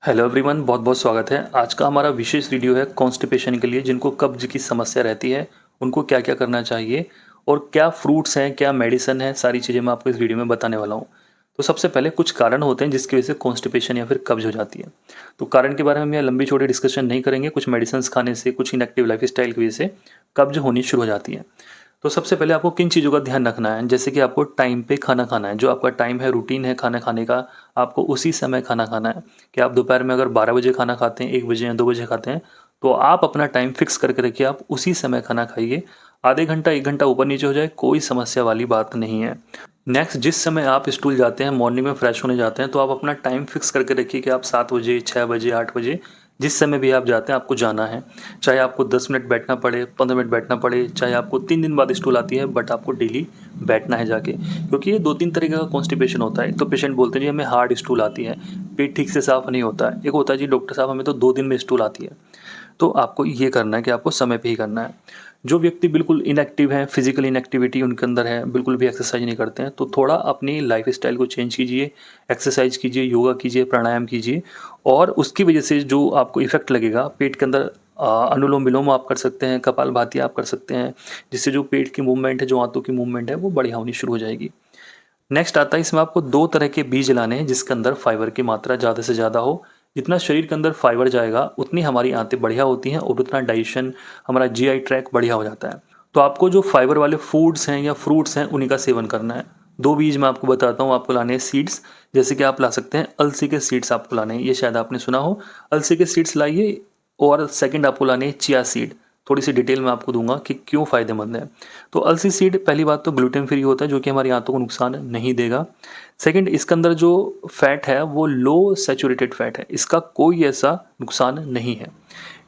Hello everyone, बहुत बहुत स्वागत है। आज का हमारा विशेष वीडियो है कॉन्स्टिपेशन के लिए। जिनको कब्ज की समस्या रहती है उनको क्या क्या करना चाहिए और क्या फ्रूट्स हैं, क्या मेडिसिन है, सारी चीज़ें मैं आपको इस वीडियो में बताने वाला हूँ। तो सबसे पहले कुछ कारण होते हैं जिसकी वजह से कॉन्स्टिपेशन या फिर कब्ज हो जाती है। तो कारण के बारे में हम यहाँ लंबी चौड़ी डिस्कशन नहीं करेंगे। कुछ मेडिसिन खाने से, कुछ इनएक्टिव लाइफ स्टाइल की वजह से कब्ज होनी शुरू हो जाती है। तो सबसे पहले आपको किन चीज़ों का ध्यान रखना है, जैसे कि आपको टाइम पे खाना खाना है। जो आपका टाइम है, रूटीन है खाना खाने का, आपको उसी समय खाना खाना है। कि आप दोपहर में अगर 12 बजे खाना खाते हैं, 1 बजे या 2 बजे खाते हैं, तो आप अपना टाइम फिक्स करके रखिए, आप उसी समय खाना खाइए। आधे घंटा 1 घंटा ऊपर नीचे हो जाए कोई समस्या वाली बात नहीं है। नेक्स्ट, जिस समय आप स्कूल जाते हैं, मॉर्निंग में फ्रेश होने जाते हैं, तो आप अपना टाइम फिक्स करके रखिए कि आप 7 बजे, 6 बजे, 8 बजे जिस समय भी आप जाते हैं आपको जाना है। चाहे आपको 10 मिनट बैठना पड़े, 15 मिनट बैठना पड़े, चाहे आपको 3 दिन बाद स्टूल आती है, बट आपको डेली बैठना है जाके। क्योंकि ये 2-3 तरीके का कॉन्स्टिपेशन होता है। एक तो पेशेंट बोलते हैं जी हमें हार्ड स्टूल आती है, पेट ठीक से साफ नहीं होता है। एक होता है जी डॉक्टर साहब हमें तो 2 दिन में स्टूल आती है। तो आपको ये करना है कि आपको समय पे ही करना है। जो व्यक्ति बिल्कुल इनएक्टिव हैं, फिजिकल इनएक्टिविटी उनके अंदर है, बिल्कुल भी एक्सरसाइज नहीं करते हैं, तो थोड़ा अपनी लाइफस्टाइल को चेंज कीजिए, एक्सरसाइज कीजिए, योगा कीजिए, प्राणायाम कीजिए। और उसकी वजह से जो आपको इफेक्ट लगेगा पेट के अंदर, अनुलोम विलोम आप कर सकते हैं, कपालभाति आप कर सकते हैं, जिससे जो पेट की मूवमेंट है, जो आंतों की मूवमेंट है, वो बढ़िया होनी शुरू हो जाएगी। नेक्स्ट आता है, इसमें आपको 2 तरह के बीज लाने हैं जिसके अंदर फाइबर की मात्रा ज़्यादा से ज़्यादा हो। जितना शरीर के अंदर फाइबर जाएगा उतनी हमारी आंतें बढ़िया होती हैं और उतना डाइजेशन, हमारा जीआई ट्रैक बढ़िया हो जाता है। तो आपको जो फाइबर वाले फूड्स हैं या फ्रूट्स हैं उन्हीं का सेवन करना है। 2 बीज मैं आपको बताता हूँ, आपको लाने हैं सीड्स। जैसे कि आप ला सकते हैं अलसी के सीड्स, आपको लाने हैं, ये शायद आपने सुना हो। अलसी के सीड्स लाइए। और सेकंड आपको लाने हैं चिया सीड। थोड़ी सी डिटेल मैं आपको दूंगा कि क्यों फ़ायदेमंद है। तो अलसी सीड, पहली बात तो ग्लूटेन फ्री होता है जो कि हमारी आंतों को नुकसान नहीं देगा। सेकंड, इसके अंदर जो फैट है वो लो सैचुरेटेड फैट है, इसका कोई ऐसा नुकसान नहीं है।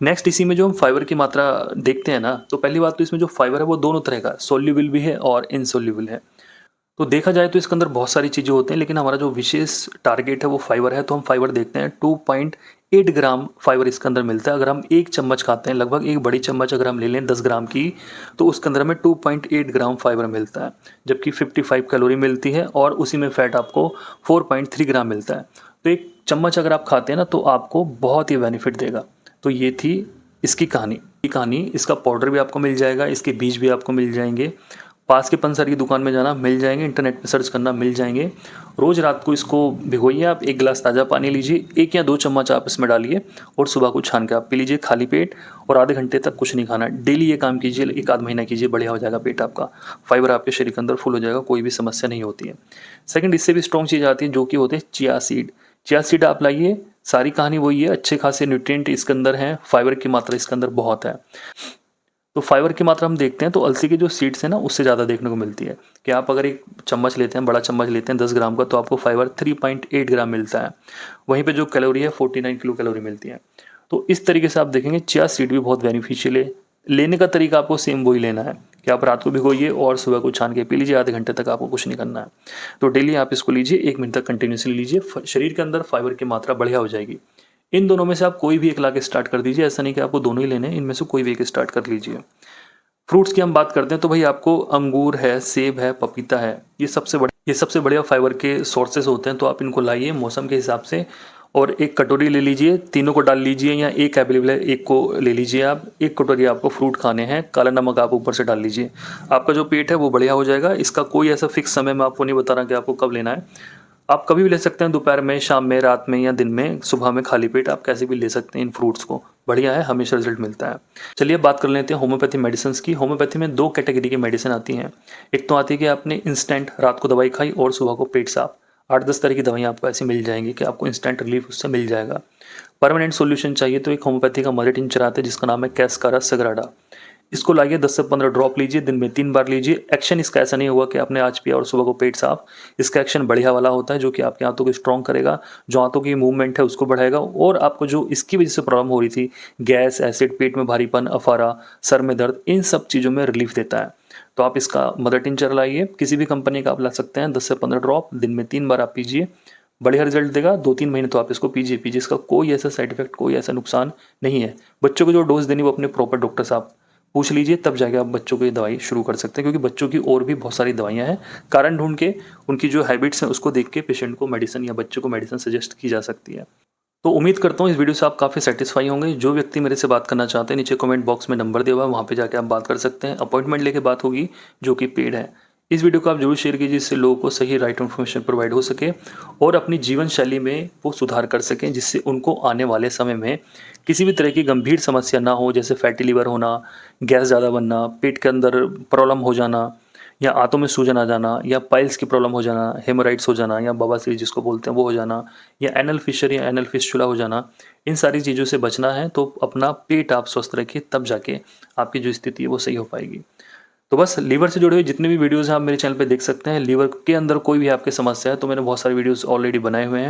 नेक्स्ट, इसी में जो हम फाइबर की मात्रा देखते हैं ना, तो पहली बात तो इसमें जो फाइबर है वो दोनों तरह का, सोल्यूबल भी है और इनसोल्यूबल है। तो देखा जाए तो इसके अंदर बहुत सारी चीज़ें होती हैं, लेकिन हमारा जो विशेष टारगेट है वो फाइबर है। तो हम फाइबर देखते हैं, 2.8 ग्राम फाइबर इसके अंदर मिलता है। अगर हम एक चम्मच खाते हैं, लगभग एक बड़ी चम्मच अगर हम ले लें 10 ग्राम की, तो उसके अंदर हमें 2.8 ग्राम फाइबर मिलता है। जबकि 55 कैलोरी मिलती है और उसी में फैट आपको 4.3 ग्राम मिलता है। तो एक चम्मच अगर आप खाते हैं ना तो आपको बहुत ही बेनिफिट देगा। तो ये थी इसकी कहानी। इसका पाउडर भी आपको मिल जाएगा, इसके बीज भी आपको मिल जाएंगे। पास के पंसारी की दुकान में जाना, मिल जाएंगे, इंटरनेट पे सर्च करना, मिल जाएंगे। रोज़ रात को इसको भिगोइए आप, 1 गिलास ताज़ा पानी लीजिए, 1 या 2 चम्मच आप इसमें डालिए और सुबह को छान के आप पी लीजिए खाली पेट। और आधे घंटे तक कुछ नहीं खाना। डेली ये काम कीजिए, 1 आध महीना कीजिए, बढ़िया हो जाएगा पेट आपका। फाइबर आपके शरीर के अंदर फुल हो जाएगा, कोई भी समस्या नहीं होती है। सेकंड, इससे भी स्ट्रॉन्ग चीज़ आती है जो कि होते हैं चिया सीड। चिया सीड आप लाइए, सारी कहानी वही है, अच्छे खासे न्यूट्रिएंट इसके अंदर हैं, फाइबर की मात्रा इसके अंदर बहुत है। तो फाइबर की मात्रा हम देखते हैं तो अलसी के जो सीड्स हैं ना उससे ज़्यादा देखने को मिलती है। कि आप अगर एक चम्मच लेते हैं, बड़ा चम्मच लेते हैं 10 ग्राम का, तो आपको फाइबर 3.8 ग्राम मिलता है। वहीं पे जो कैलोरी है 49 किलो कैलोरी मिलती है। तो इस तरीके से आप देखेंगे चिया सीड भी बहुत बेनिफिशियल है। लेने का तरीका आपको सेम वही लेना है कि आप रात को भिगोइए और सुबह को छान के पी लीजिए, आधे घंटे तक आपको कुछ नहीं करना है। तो डेली आप इसको लीजिए, 1 मिनट तक कंटिन्यूसली लीजिए, शरीर के अंदर फाइबर की मात्रा बढ़िया हो जाएगी। इन दोनों में से आप कोई भी एक ला के स्टार्ट कर दीजिए, ऐसा नहीं कि आपको दोनों ही लेने हैं, इनमें से कोई भी एक स्टार्ट कर लीजिए। फ्रूट्स की हम बात करते हैं तो भाई आपको अंगूर है, सेब है, पपीता है, ये सबसे बढ़िया फाइबर के सोर्सेज होते हैं। तो आप इनको लाइए मौसम के हिसाब से और एक कटोरी ले लीजिए, तीनों को डाल लीजिए, या एक अवेलेबल है एक को ले लीजिए आप। एक कटोरी आपको फ्रूट खाने हैं, काला नमक आप ऊपर से डाल लीजिए, आपका जो पेट है वो बढ़िया हो जाएगा। इसका कोई ऐसा फिक्स समय मैं आपको नहीं बता रहा कि आपको कब लेना है। आप कभी भी ले सकते हैं, दोपहर में, शाम में, रात में या दिन में, सुबह में, खाली पेट आप कैसे भी ले सकते हैं इन फ्रूट्स को। बढ़िया है, हमेशा रिजल्ट मिलता है। चलिए बात कर लेते हैं होम्योपैथी मेडिसिन की। होम्योपैथी में 2 कैटेगरी की मेडिसिन आती हैं। एक तो आती है कि आपने इंस्टेंट रात को दवाई खाई और सुबह को पेट साफ। 8-10 तरह की दवाइयाँ आपको ऐसी मिल जाएंगी कि आपको इंस्टेंट रिलीफ उससे मिल जाएगा। परमानेंट सॉल्यूशन चाहिए तो एक होम्योपैथी का मदर टिंचर आता है जिसका नाम है कैस्कारा सग्राडा। इसको लाइए, 10 से 15 ड्रॉप लीजिए, दिन में 3 बार लीजिए। एक्शन इसका ऐसा नहीं होगा कि आपने आज पिया और सुबह को पेट साफ। इसका एक्शन बढ़िया वाला होता है जो कि आपकी आंतों को स्ट्रॉन्ग करेगा, जो आंतों की मूवमेंट है उसको बढ़ाएगा, और आपको जो इसकी वजह से प्रॉब्लम हो रही थी, गैस, एसिड, पेट में भारीपन, अफारा, सर में दर्द, इन सब चीज़ों में रिलीफ देता है। तो आप इसका मदर टिंचर लाइए, किसी भी कंपनी का आप ला सकते हैं। 10 से 15 ड्रॉप दिन में 3 बार आप पीजिए, बढ़िया रिजल्ट देगा। 2-3 महीने तो आप इसको पीजिए। इसका कोई ऐसा साइड इफेक्ट, कोई ऐसा नुकसान नहीं है। बच्चों को जो डोज देनी वो अपने प्रॉपर डॉक्टर साहब पूछ लीजिए, तब जाके आप बच्चों को ये दवाई शुरू कर सकते हैं। क्योंकि बच्चों की और भी बहुत सारी दवाइयाँ हैं, कारण ढूंढ के उनकी जो हैबिट्स हैं उसको देख के पेशेंट को मेडिसिन या बच्चों को मेडिसिन सजेस्ट की जा सकती है। तो उम्मीद करता हूँ इस वीडियो से आप काफ़ी सेटिस्फाई होंगे। जो व्यक्ति मेरे से बात करना चाहते हैं नीचे कमेंट बॉक्स में नंबर दिया हुआ है, वहाँ पे जाके आप बात कर सकते हैं। अपॉइंटमेंट लेके बात होगी जो कि पेड है। इस वीडियो को आप ज़रूर शेयर कीजिए जिससे लोगों को सही राइट इन्फॉर्मेशन प्रोवाइड हो सके और अपनी जीवन शैली में वो सुधार कर सकें, जिससे उनको आने वाले समय में किसी भी तरह की गंभीर समस्या ना हो, जैसे फैटी लिवर होना, गैस ज़्यादा बनना, पेट के अंदर प्रॉब्लम हो जाना या आंतों में सूजन आ जाना या पाइल्स की प्रॉब्लम हो जाना, हेमोराइड्स हो जाना या बवासीर जिसको बोलते हैं वो हो जाना या एनल फिशर या एनल फिस्टुला हो जाना। इन सारी चीज़ों से बचना है तो अपना पेट आप स्वस्थ रखिए, तब जाके आपकी जो स्थिति है वो सही हो पाएगी। तो बस लीवर से जुड़े हुए जितने भी वीडियोज़ हैं आप मेरे चैनल पे देख सकते हैं। लीवर के अंदर कोई भी आपकी समस्या है तो मैंने बहुत सारे वीडियोज़ ऑलरेडी बनाए हुए हैं।